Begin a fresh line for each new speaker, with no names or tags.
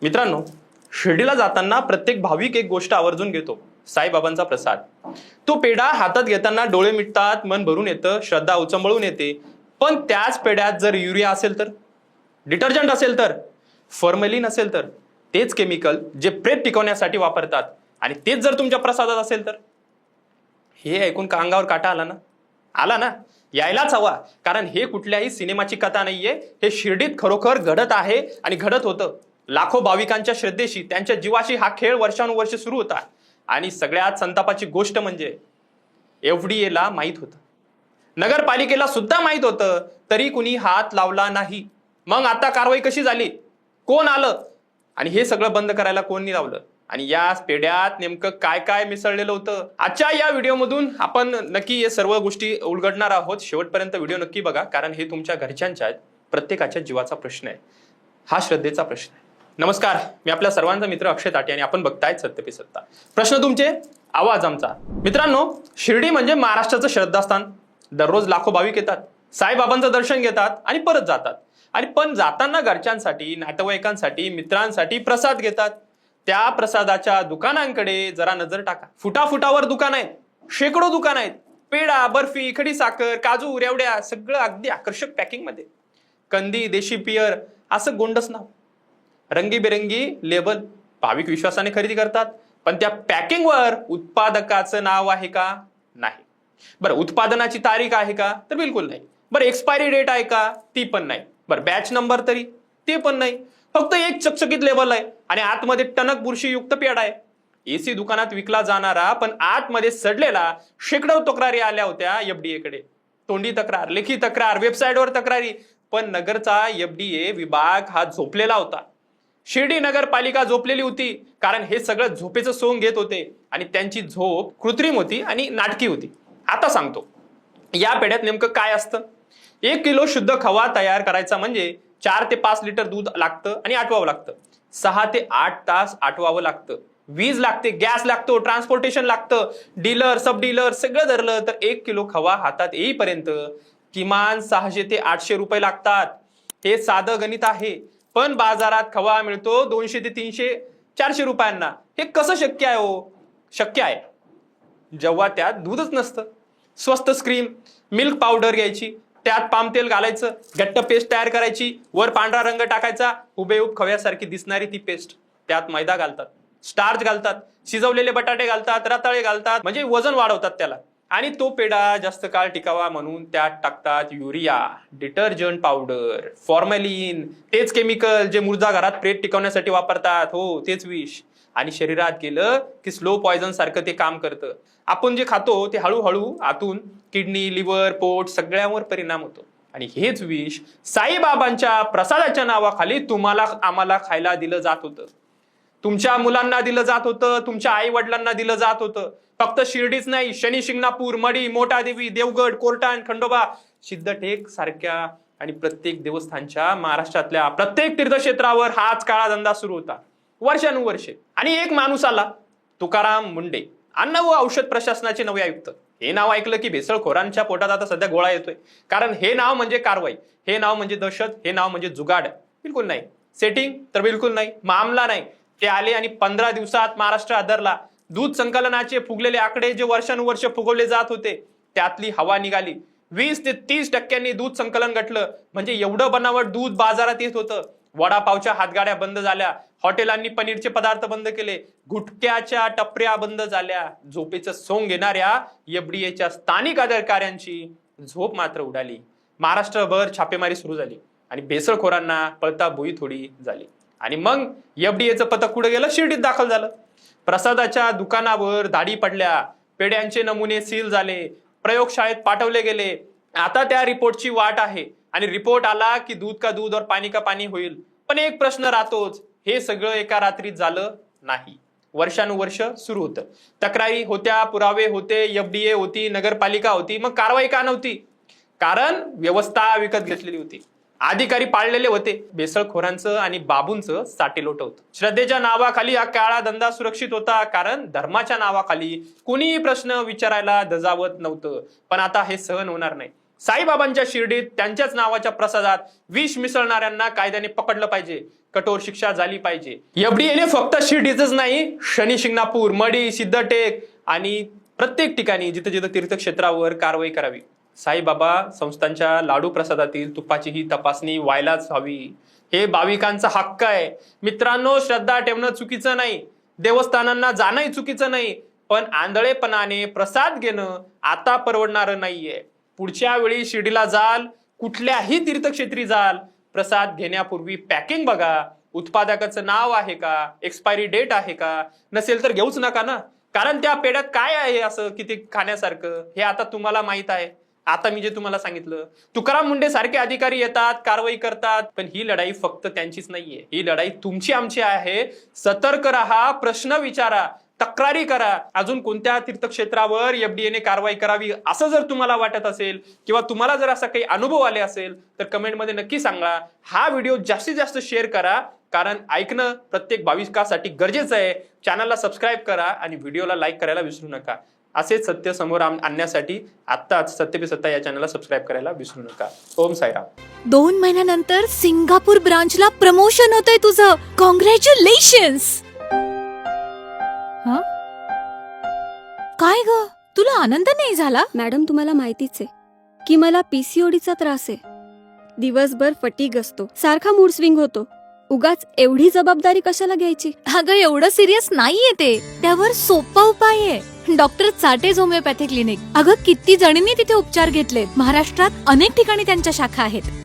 मित्रांनो, शिर्डीला जाताना प्रत्येक भाविक एक गोष्ट आवर्जून घेतो, साईबाबांचा प्रसाद. तो पेढा हातात घेताना डोळे मिटतात, मन भरून येतं, श्रद्धा उचंबळून येते. पण त्याच पेढ्यात जर युरिया असेल तर, डिटर्जंट असेल तर, फॉर्मॅलिन असेल तर, तेच केमिकल जे प्रेत टिकवण्यासाठी वापरतात आणि तेच जर तुमच्या प्रसादात असेल तर, हे ऐकून का अंगावर काटा आला ना? आला ना? यायलाच हवा. कारण हे कुठल्याही सिनेमाची कथा नाहीये, हे शिर्डीत खरोखर घडत आहे आणि घडत होतं. लाखो भाविकांच्या श्रद्धेशी, त्यांच्या जीवाशी हा खेळ वर्षानुवर्ष सुरू होता. आणि सगळ्यात संतापाची गोष्ट म्हणजे FDA ला माहित होतं, नगरपालिकेला सुद्धा माहित होतं, तरी कुणी हात लावला नाही. मग आता कारवाई कशी झाली? कोण आलं आणि हे सगळं बंद करायला कोणी लावलं? आणि या पेढ्यात नेमकं काय काय मिसळलेलं होतं? आजच्या या व्हिडिओमधून आपण नक्की हे सर्व गोष्टी उलगडणार आहोत. शेवटपर्यंत व्हिडिओ नक्की बघा, कारण हे तुमच्या घरच्यांच्या आहेत, प्रत्येकाच्या जीवाचा प्रश्न आहे, हा श्रद्धेचा प्रश्न आहे. नमस्कार, मी आपल्या सर्वांचा मित्र अक्षय ताटे आणि आपण बघतायत सत्य पे सत्ता. प्रश्न तुमचे, आवाज आमचा. मित्रांनो, शिर्डी म्हणजे महाराष्ट्राचं श्रद्धास्थान. दररोज लाखो भाविक येतात, साईबाबांचं दर्शन घेतात आणि परत जातात. आणि पण जाताना घरच्यांसाठी, नातेवाईकांसाठी, मित्रांसाठी प्रसाद घेतात. त्या प्रसादाच्या दुकानांकडे जरा नजर टाका. फुटाफुटावर दुकान आहेत, शेकडो दुकान आहेत. पेढा, बर्फी, खडी साखर, काजू, रेवड्या, सगळं अगदी आकर्षक पॅकिंग मध्ये. कंदी, देशी पियर असं गोंडस नाव, रंगीबेरंगी लेबल. भाविक विश्वासाने खरेदी करतात, पण त्या पॅकिंगवर उत्पादकाचं नाव आहे का? नाही. बरं, उत्पादनाची तारीख आहे का? तर बिलकुल नाही. बरं, एक्सपायरी डेट आहे का? ती पण नाही. बरं, बॅच नंबर तरी? ते पण नाही. फक्त एक चकचकीत लेबल आहे आणि आतमध्ये टणक बुरशीयुक्त पेढा आहे. एसी दुकानात विकला जाणारा पण आतमध्ये सडलेला. शेकडो तक्रारी आल्या होत्या FDA कडे. तोंडी तक्रार, लेखी तक्रार, वेबसाईटवर तक्रारी. पण नगरचा FDA विभाग हा झोपलेला होता. शिर्डी नगरपालिका झोपलेली होती, कारण हे सगळं झोपेचं सोंग घेत होते आणि त्यांची झोप कृत्रिम होती आणि नाटकी होती. आता सांगतो, या पेढ्यात नेमकं काय असतं. 1 किलो शुद्ध खवा तयार करायचा म्हणजे 4 ते 5 लिटर दूध लागतं आणि आटवावं लागतं. 6 ते 8 तास आटवावं लागतं. वीज लागते, गॅस लागतो, ट्रान्सपोर्टेशन लागतं, डीलर, सब डीलर सगळं धरलं तर 1 किलो खवा हातात येईपर्यंत किमान 600 ते 800 रुपये लागतात. हे साधं गणित आहे. पण बाजारात खवा मिळतो 200 ते 300, 400 रुपयांना. हे कसं शक्य आहे हो? शक्य आहे जेव्हा त्यात दूधच नसतं. स्वस्त क्रीम, मिल्क पावडर घ्यायची, त्यात पाम तेल घालायचं, घट्ट पेस्ट तयार करायची, वर पांढरा रंग टाकायचा, हुबेहूब खव्यासारखी दिसणारी ती पेस्ट. त्यात मैदा घालतात, स्टार्च घालतात, शिजवलेले बटाटे घालतात, रताळे घालतात, म्हणजे वजन वाढवतात त्याला. आणि तो पेढा जास्त काळ टिकावा म्हणून त्यात टाकतात युरिया, डिटर्जंट पावडर, फॉर्मॅलिन, तेच केमिकल जे मुर्दा घरात प्रेत टिकवण्यासाठी वापरतात. हो, तेच विष. आणि शरीरात गेलं की स्लो पॉयझन सारखं ते काम करतं. आपण जे खातो ते हळूहळू आतून किडनी, लिव्हर, पोट सगळ्यावर परिणाम होतो. आणि हेच विष साईबाबांच्या प्रसादाच्या नावाखाली तुम्हाला आम्हाला खायला दिलं जात होतं. तुमच्या मुलांना दिलं जात होतं, तुमच्या आई वडिलांना दिलं जात होतं. फक्त शिर्डीच नाही, शनी शिंगणापूर, मडी, मोठादेवी, देवगड, कोर्टान, खंडोबा, सिद्धटेक सारख्या आणि प्रत्येक देवस्थानच्या, महाराष्ट्रातल्या प्रत्येक तीर्थक्षेत्रावर हाच काळा धंदा सुरू होता वर्षानुवर्षे. आणि एक माणूस आला, तुकाराम मुंडे, अन्न व औषध प्रशासनाचे नवे आयुक्त. हे नाव ऐकलं की भेसळखोरांच्या पोटात आता सध्या गोळा येतोय. कारण हे नाव म्हणजे कारवाई, हे नाव म्हणजे दहशत, हे नाव म्हणजे जुगाड. बिलकुल नाही. सेटिंग तर बिलकुल नाही. मामला नाही. ते आले आणि 15 दिवसात महाराष्ट्र आदरला. दूध संकलनाचे फुगलेले आकडे जे वर्षानुवर्ष फुगवले जात होते, त्यातली हवा निघाली. 20 ते 30% दूध संकलन घटलं. म्हणजे एवढं बनावट दूध बाजारात येत होतं. वडापावच्या हातगाड्या बंद झाल्या, हॉटेलांनी पनीरचे पदार्थ बंद केले, गुटख्याच्या टपऱ्या बंद झाल्या. झोपेचं सोंग घेणाऱ्या FDAच्या स्थानिक अधिकाऱ्यांची झोप मात्र उडाली. महाराष्ट्रभर छापेमारी सुरू झाली आणि भेसळखोरांना पळता भुई थोडी झाली. आणि मग FDAचं पथक कुठे गेलं? शिर्डीत दाखल झालं. प्रसादाच्या दुकानावर धाडी पडल्या, पेढ्यांचे नमुने सील झाले, प्रयोगशाळेत पाठवले गेले. आता त्या रिपोर्टची वाट आहे आणि रिपोर्ट आला की दूध का दूध और पाणी का पाणी होईल. पण एक प्रश्न राहतोच, हे सगळं एका रात्रीत झालं नाही. वर्षानुवर्ष सुरू होतं. तक्रारी होत्या, पुरावे होते, FDA होती, नगरपालिका होती. मग कारवाई का नव्हती? कारण व्यवस्था विकत घेतलेली होती, अधिकारी पाळलेले होते. भेसळखोरांचं आणि बाबूंचं साटेलोट होतं. श्रद्धेच्या नावाखाली हा काळा धंदा सुरक्षित होता, कारण धर्माच्या नावाखाली कुणीही प्रश्न विचारायला दजावत नव्हतं. पण आता हे सहन होणार नाही. साईबाबांच्या शिर्डीत त्यांच्याच नावाच्या प्रसादात विष मिसळणाऱ्यांना कायद्याने पकडलं पाहिजे. कठोर शिक्षा झाली पाहिजे. FDAने फक्त शिर्डीच नाही, शनी शिंगणापूर, मढी, सिद्धटेक आणि प्रत्येक ठिकाणी जिथे जिथे तीर्थक्षेत्रावर कारवाई करावी. साईबाबा संस्थांच्या लाडू प्रसादातील तुपाची ही तपासणी व्हायलाच हवी. हे भाविकांचा हक्क आहे. मित्रांनो, श्रद्धा ठेवणं चुकीचं नाही, देवस्थानांना जाणंही चुकीचं नाही, पण आंधळेपणाने प्रसाद घेणं आता परवडणारं नाहीये. पुढच्या वेळी शिर्डीला जाल, कुठल्याही तीर्थक्षेत्री जाल, प्रसाद घेण्यापूर्वी पॅकिंग बघा. उत्पादकाचं नाव आहे का, एक्सपायरी डेट आहे का, नसेल तर घेऊच नका ना. कारण त्या पेढ्यात काय आहे असं की ते खाण्यासारखं हे आता तुम्हाला माहित आहे. आता मी जे तुम्हाला सांगितलं, तुकाराम मुंडे सारखे अधिकारी येतात, कारवाई करतात, पण ही लढाई फक्त त्यांचीच नाहीये, ही लढाई तुमची आमची आहे. सतर्क राहा, प्रश्न विचारा, तक्रारी करा. अजून कोणत्या तीर्थक्षेत्रावर FDAने कारवाई करावी असं जर तुम्हाला वाटत असेल किंवा तुम्हाला जर असा काही अनुभव आले असेल तर कमेंटमध्ये नक्की सांगा. हा व्हिडिओ जास्तीत जास्त शेअर करा, कारण ऐकणं प्रत्येक भाविकासाठी गरजेचं आहे. चॅनलला सबस्क्राईब करा आणि व्हिडिओला लाईक करायला विसरू नका. असेच सत्य समोर आणण्यासाठी आत्ताच सत्य पे सत्ता या चॅनलला सबस्क्राईब करायला विसरू नका. ओम साईराम.
2 महिन्यानंतर सिंगापूर ब्रांचला प्रमोशन होतंय तुझं. कॉंग्रॅच्युलेशन्स. काय ग, तुला आनंद नाही झाला?
मॅडम, तुम्हाला माहितीच आहे की मला PCODचा त्रास आहे. दिवसभर फटीग असतो, सारखा मूड स्विंग होतो. उगाच एवढी जबाबदारी कशाला घ्यायची?
अगं, एवढं सिरियस नाहीये ते. त्यावर सोपा उपाय आहे, डॉक्टर चाटेज होमिओपॅथी क्लिनिक. अगं, किती जणींनी तिथे उपचार घेतले. महाराष्ट्रात अनेक ठिकाणी त्यांच्या शाखा आहेत.